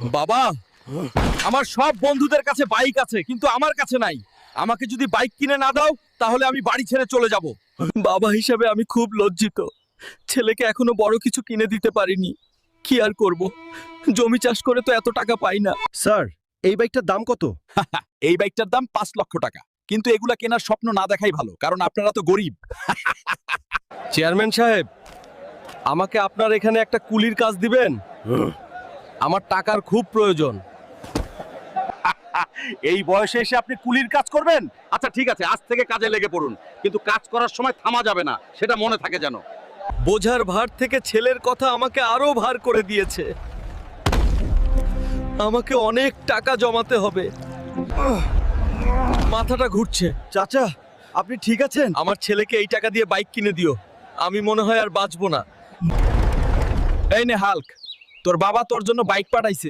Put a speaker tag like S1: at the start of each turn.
S1: বাবা, আমার সব বন্ধুদের কাছে বাইক আছে কিন্তু আমার কাছে নাই। আমাকে যদি বাইক কিনে না দাও তাহলে আমি বাড়ি ছেড়ে চলে যাব। বাবা হিসেবে আমি খুব লজ্জিত। ছেলেকে এখনো বড় কিছু কিনে দিতে পারিনি। কি আর করব, জমি চাষ করে তো এত টাকা পাই না।
S2: স্যার, এই বাইকটার দাম কত?
S1: এই বাইকটার দাম 5 লক্ষ টাকা, কিন্তু এগুলা কেনার স্বপ্ন না দেখাই ভালো, কারণ আপনারা তো গরিব। চেয়ারম্যান সাহেব, আমাকে আপনার এখানে একটা কুলির কাজ দিবেন? আমার টাকার খুব প্রয়োজন। এই বয়সে এসে আপনি কুলির কাজ করবেন? আচ্ছা ঠিক আছে, আজ থেকে কাজে লেগে পড়ুন, কিন্তু কাজ করার সময় থামা যাবে না, সেটা মনে থাকে যেন। বোঝার ভার থেকে ছেলের কথা আমাকে আরো ভার করে দিয়েছে। আমাকে অনেক টাকা জমাতে হবে। মাথাটা ঘুরছে।
S2: চাচা, আপনি ঠিক আছেন?
S1: আমার ছেলেকে এই টাকা দিয়ে বাইক কিনে দিও, আমি মনে হয় আর বাঁচবো না। এই নে হাল্ক, তোর বাবা তোর জন্য বাইক পাঠাইছে।